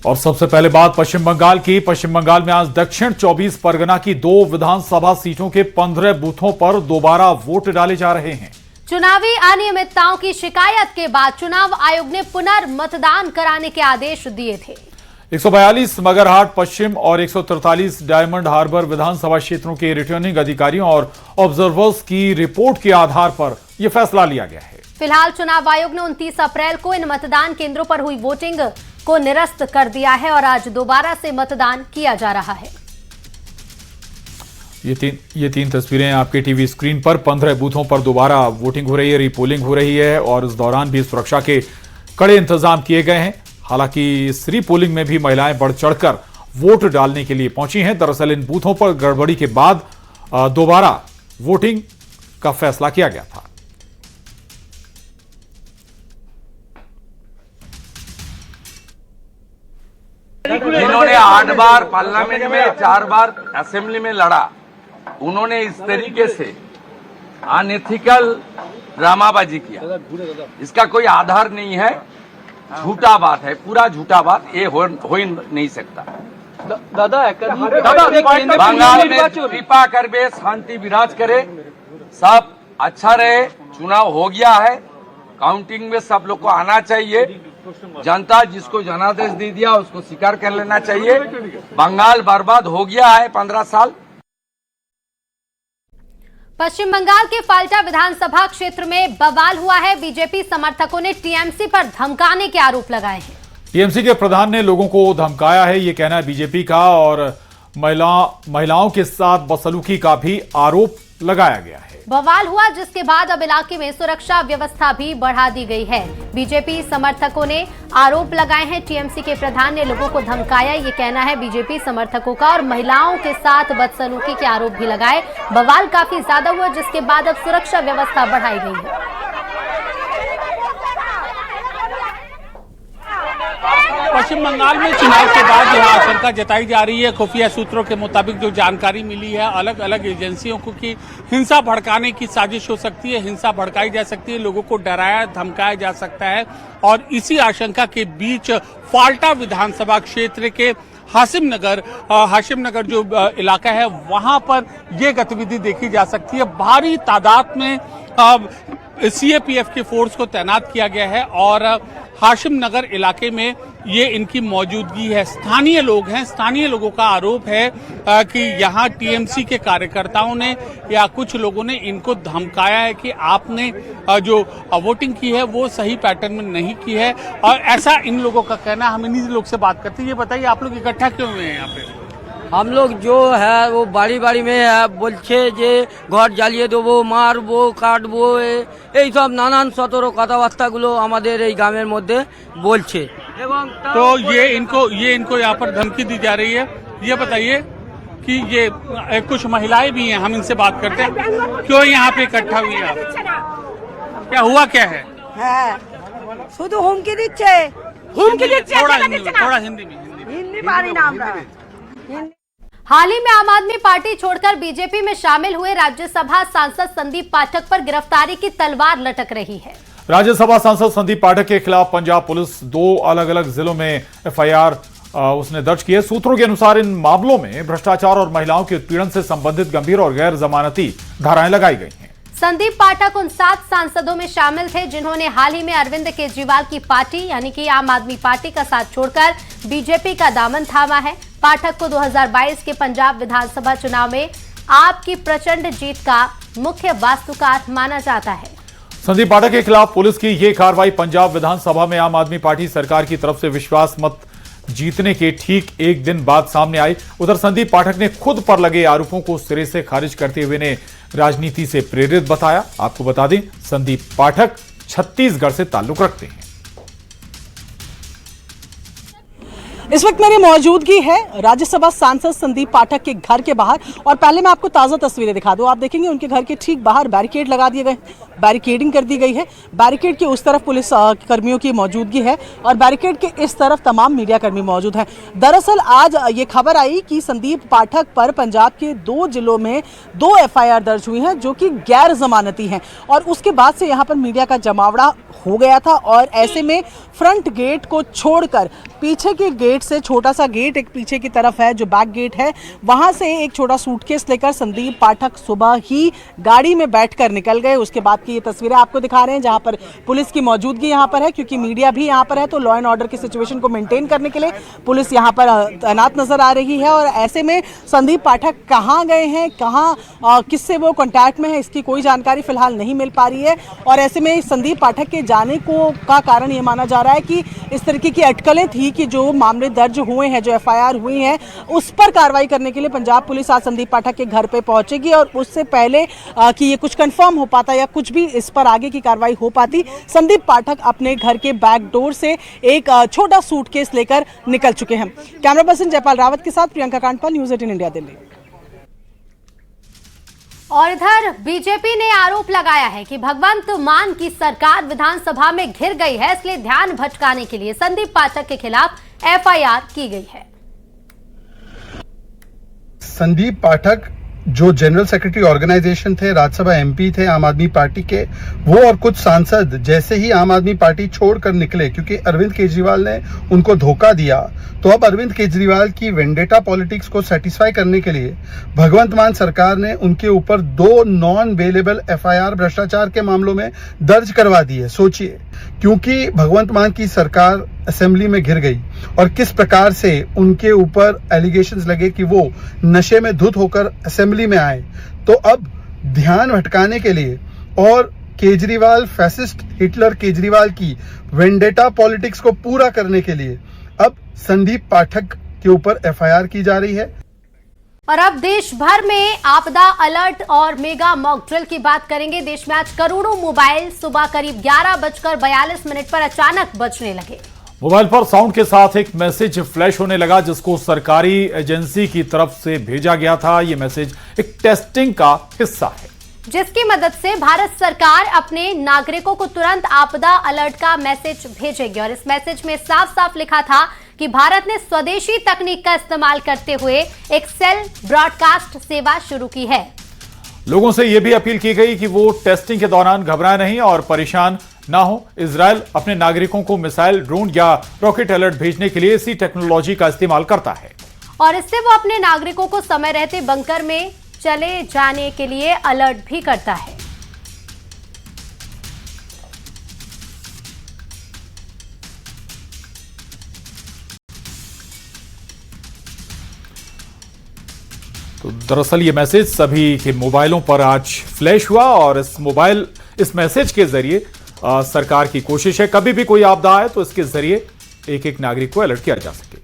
और सबसे पहले बात पश्चिम बंगाल की। पश्चिम बंगाल में आज दक्षिण 24 परगना की 2 विधानसभा सीटों के 15 बूथों पर दोबारा वोट डाले जा रहे हैं। चुनावी अनियमितताओं की शिकायत के बाद चुनाव आयोग ने पुनर्मतदान कराने के आदेश दिए थे। 142 मगरहाट पश्चिम और 143 डायमंड हार्बर विधानसभा क्षेत्रों के रिटर्निंग अधिकारियों और ऑब्जर्वर्स की रिपोर्ट के आधार पर यह फैसला लिया गया है। फिलहाल चुनाव आयोग ने 29 अप्रैल को इन मतदान केंद्रों पर हुई वोटिंग को निरस्त कर दिया है और आज दोबारा से मतदान किया जा रहा है। ये तीन तस्वीरें आपके टीवी स्क्रीन पर। 15 बूथों पर दोबारा वोटिंग हो रही है, रीपोलिंग हो रही है और इस दौरान भी सुरक्षा के कड़े इंतजाम किए गए हैं। हालांकि इस रीपोलिंग में भी महिलाएं बढ़ चढ़कर वोट डालने के लिए पहुंची हैं। दरअसल इन बूथों पर गड़बड़ी के बाद दोबारा वोटिंग का फैसला किया गया था। जिन्होंने 8 बार पार्लियामेंट में 4 बार असेंबली में लड़ा, उन्होंने इस तरीके से अनएथिकल ड्रामाबाजी किया। इसका कोई आधार नहीं है, झूठा बात है, पूरा झूठा बात। ये हो ही नहीं सकता। बंगाल में कृपा कर बे शांति विराज करे, सब अच्छा रहे। चुनाव हो गया है, काउंटिंग में सब लोग को आना चाहिए। जनता जिसको जनादेश दे दिया उसको स्वीकार कर लेना चाहिए। बंगाल बर्बाद हो गया है 15 साल। पश्चिम बंगाल के फाल्टा विधानसभा क्षेत्र में बवाल हुआ है। बीजेपी समर्थकों ने टीएमसी पर धमकाने के आरोप लगाए हैं। टीएमसी के प्रधान ने लोगों को धमकाया है, ये कहना है बीजेपी का। और महिलाओं के साथ बदसलूकी का भी आरोप लगाया गया है। बवाल हुआ जिसके बाद अब इलाके में सुरक्षा व्यवस्था भी बढ़ा दी गई है। बीजेपी समर्थकों ने आरोप लगाए हैं। टीएमसी के प्रधान ने लोगों को धमकाया, ये कहना है बीजेपी समर्थकों का। और महिलाओं के साथ बदसलूकी के आरोप भी लगाए। बवाल काफी ज्यादा हुआ जिसके बाद अब सुरक्षा व्यवस्था बढ़ाई गई है। पश्चिम बंगाल में चुनाव के बाद यह आशंका जताई जा रही है, खुफिया सूत्रों के मुताबिक जो जानकारी मिली है अलग अलग एजेंसियों को, कि हिंसा भड़काने की साजिश हो सकती है, हिंसा भड़काई जा सकती है, लोगों को डराया धमकाया जा सकता है। और इसी आशंका के बीच फाल्टा विधानसभा क्षेत्र के हाशिम नगर जो इलाका है वहां पर यह गतिविधि देखी जा सकती है। भारी तादाद में सीएपीएफ के फोर्स को तैनात किया गया है और हाशिम नगर इलाके में ये इनकी मौजूदगी है। स्थानीय लोग हैं, स्थानीय लोगों का आरोप है कि यहाँ टीएमसी के कार्यकर्ताओं ने या कुछ लोगों ने इनको धमकाया है कि आपने जो वोटिंग की है वो सही पैटर्न में नहीं की है। और ऐसा इन लोगों का कहना। हम इन्हीं लोग से बात करते हैं। ये बताइए आप लोग इकट्ठा क्यों हुए हैं यहाँ पे? हम लोग जो है वो बाड़ी बाड़ी में है बोलছে যে ঘর জ্বালিয়ে দেবো, মারবো, কাটবো, এই সব নানান সতেরো কথাবার্তাগুলো আমাদের এই গ্রামের মধ্যে বলছে। तो ये इनको यहाँ पर धमकी दी जा रही है। ये बताइए कि ये कुछ महिलाएं भी हैं, हम इनसे बात करते हैं। क्यों यहाँ पे इकट्ठा हुई है आप? क्या हुआ क्या है? শুধু হুমকি দিচ্ছে, थोड़ा हिंदी में হিন্দি পারি না আমরা। हाल ही में आम आदमी पार्टी छोड़कर बीजेपी में शामिल हुए राज्यसभा सांसद संदीप पाठक पर गिरफ्तारी की तलवार लटक रही है। राज्यसभा सांसद संदीप पाठक के खिलाफ पंजाब पुलिस 2 अलग अलग जिलों में एफआईआर उसने दर्ज की है। सूत्रों के अनुसार इन मामलों में भ्रष्टाचार और महिलाओं के उत्पीड़न से संबंधित गंभीर और गैर जमानती धाराएं लगाई गई हैं। संदीप पाठक उन 7 सांसदों में शामिल थे जिन्होंने हाल ही में अरविंद केजरीवाल की पार्टी यानी कि आम आदमी पार्टी का साथ छोड़कर बीजेपी का दामन थामा है। पाठक को 2022 के पंजाब विधानसभा चुनाव में आपकी प्रचंड जीत का मुख्य वास्तुकार माना जाता है। संदीप पाठक के खिलाफ पुलिस की यह कार्रवाई पंजाब विधानसभा में आम आदमी पार्टी सरकार की तरफ से विश्वास मत जीतने के ठीक एक दिन बाद सामने आई। उधर संदीप पाठक ने खुद पर लगे आरोपों को सिरे से खारिज करते हुए ने राजनीति से प्रेरित बताया। आपको बता दें संदीप पाठक छत्तीसगढ़ से ताल्लुक रखते हैं। इस वक्त मेरी मौजूदगी है राज्यसभा सांसद संदीप पाठक के घर के बाहर और पहले मैं आपको ताज़ा तस्वीरें दिखा दूं। आप देखेंगे उनके घर के ठीक बाहर बैरिकेड लगा दिए गए, बैरिकेडिंग कर दी गई है। बैरिकेड के उस तरफ पुलिस कर्मियों की मौजूदगी है और बैरिकेड के इस तरफ तमाम मीडिया कर्मी मौजूद हैं। दरअसल आज ये खबर आई कि संदीप पाठक पर पंजाब के 2 जिलों में 2 एफआईआर दर्ज हुई हैं जो कि गैर जमानती हैं और उसके बाद से यहाँ पर मीडिया का जमावड़ा हो गया था और ऐसे में फ्रंट गेट को छोड़कर पीछे के गेट गेट से, छोटा सा गेट एक पीछे की तरफ है जो बैक गेट है, वहां से एक छोटा सूटकेस लेकर संदीप पाठक सुबह ही गाड़ी में बैठकर निकल गए। उसके बाद की ये तस्वीरें आपको दिखा रहे हैं जहां पर पुलिस की मौजूदगी यहां पर है, क्योंकि मीडिया भी यहां पर है, तो लॉ एंड ऑर्डर की सिचुएशन को मेंटेन करने के लिए पुलिस यहां पर तैनात नजर आ रही है। और ऐसे में संदीप पाठक कहां गए हैं, कहां किससे वो कांटेक्ट में है, इसकी कोई जानकारी फिलहाल नहीं मिल पा रही है। और ऐसे में संदीप पाठक के जाने का कारण ये माना जा रहा है कि इस तरीके की अटकलें थी कि जो मामले दर्ज हुए हैं, जो एफआईआर हुई है, उस पर कार्रवाई करने के लिए पंजाब पुलिस आज संदीप पाठक के घर पे पहुंचेगी। और उससे पहले कि ये कुछ कंफर्म हो पाता या कुछ भी इस पर आगे की कार्रवाई हो पाती, संदीप पाठक अपने घर के बैक डोर से एक छोटा सूटकेस लेकर निकल चुके हैं। कैमरा पर्सन जयपाल रावत के साथ प्रियंका कांडपाल, न्यूज़ 18 इंडिया, दिल्ली। और इधर बीजेपी ने आरोप लगाया है कि भगवंत मान की सरकार विधानसभा में घिर गई है, इसलिए ध्यान भटकाने के लिए संदीप पाठक के खिलाफ एफआईआर की गई है। संदीप पाठक जो जनरल सेक्रेटरी ऑर्गेनाइजेशन थे, राज्यसभा एमपी थे आम आदमी पार्टी के, वो और कुछ सांसद जैसे ही आम आदमी पार्टी छोड़कर निकले क्योंकि अरविंद केजरीवाल ने उनको धोखा दिया, तो अब अरविंद केजरीवाल की वेंडेटा पॉलिटिक्स को सेटिस्फाई करने के लिए भगवंत मान सरकार ने उनके ऊपर 2 नॉन बेलेबल एफआईआर भ्रष्टाचार के मामलों में दर्ज करवा दी है। सोचिए, क्योंकि भगवंत मान की सरकार असेंबली में घिर गई और किस प्रकार से उनके ऊपर एलिगेशंस लगे कि वो नशे में धुत होकर असेंबली में आए, तो अब ध्यान भटकाने के लिए और केजरीवाल फैसिस्ट हिटलर केजरीवाल की वेंडेटा पॉलिटिक्स को पूरा करने के लिए अब संदीप पाठक के ऊपर एफआईआर की जा रही है। और अब देश भर में आपदा अलर्ट और मेगा मॉक ड्रिल की बात करेंगे। देश में आज करोड़ों मोबाइल सुबह करीब 11:42 पर अचानक बजने लगे। मोबाइल पर साउंड के साथ एक मैसेज फ्लैश होने लगा जिसको सरकारी एजेंसी की तरफ से भेजा गया था। यह मैसेज एक टेस्टिंग का हिस्सा है जिसकी मदद से भारत सरकार अपने नागरिकों को तुरंत आपदा अलर्ट का मैसेज भेजेगी। और इस मैसेज में साफ साफ लिखा था कि भारत ने स्वदेशी तकनीक का इस्तेमाल करते हुए एक सेल ब्रॉडकास्ट सेवा शुरू की है। लोगों से यह भी अपील की गई कि वो टेस्टिंग के दौरान घबराए नहीं और परेशान ना हो। इजरायल अपने नागरिकों को मिसाइल, ड्रोन या रॉकेट अलर्ट भेजने के लिए इसी टेक्नोलॉजी का इस्तेमाल करता है और इससे वो अपने नागरिकों को समय रहते बंकर में चले जाने के लिए अलर्ट भी करता है। तो दरअसल ये मैसेज सभी के मोबाइलों पर आज फ्लैश हुआ और इस मैसेज के जरिए सरकार की कोशिश है कभी भी कोई आपदा आए तो इसके जरिए एक एक नागरिक को अलर्ट किया जा सके।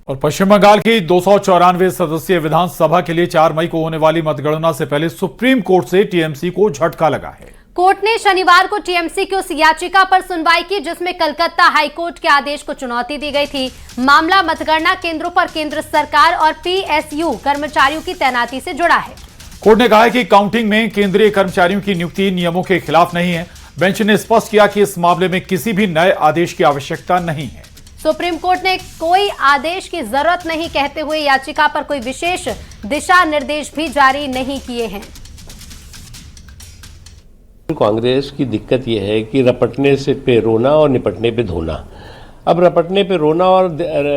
और पश्चिम बंगाल की 294 सदस्यीय विधानसभा के लिए 4 मई को होने वाली मतगणना से पहले सुप्रीम कोर्ट से टीएमसी को झटका लगा है। कोर्ट ने शनिवार को टीएमसी की उस याचिका पर सुनवाई की जिसमें कलकत्ता हाईकोर्ट के आदेश को चुनौती दी गई थी। मामला मतगणना केंद्रों पर केंद्र सरकार और पीएसयू कर्मचारियों की तैनाती से जुड़ा है। कोर्ट ने कहा है कि काउंटिंग में केंद्रीय कर्मचारियों की नियुक्ति नियमों के खिलाफ नहीं है। बेंच ने स्पष्ट किया कि इस मामले में किसी भी नए आदेश की आवश्यकता नहीं है। सुप्रीम कोर्ट ने कोई आदेश की जरूरत नहीं कहते हुए याचिका पर कोई विशेष दिशा निर्देश भी जारी नहीं किए हैं। कांग्रेस की दिक्कत यह है कि रपटने से पे रोना और निपटने पे धोना। अब रपटने पे रोना और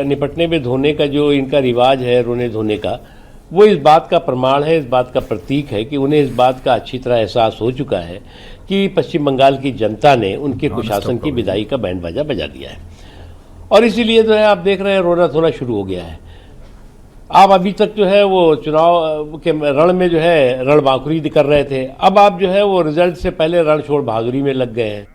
निपटने पे धोने का जो इनका रिवाज है, रोने धोने का, वो इस बात का प्रमाण है, इस बात का प्रतीक है कि उन्हें इस बात का अच्छी तरह एहसास हो चुका है कि पश्चिम बंगाल की जनता ने उनके कुशासन की विदाई का बैंड बाजा बजा दिया है और इसीलिए जो है आप देख रहे हैं रोना धोना शुरू हो गया है। आप अभी तक जो है वो चुनाव के रण में जो है रणबांकुरी कर रहे थे, अब आप जो है वो रिजल्ट से पहले रण छोड़ बहादुरी में लग गए हैं।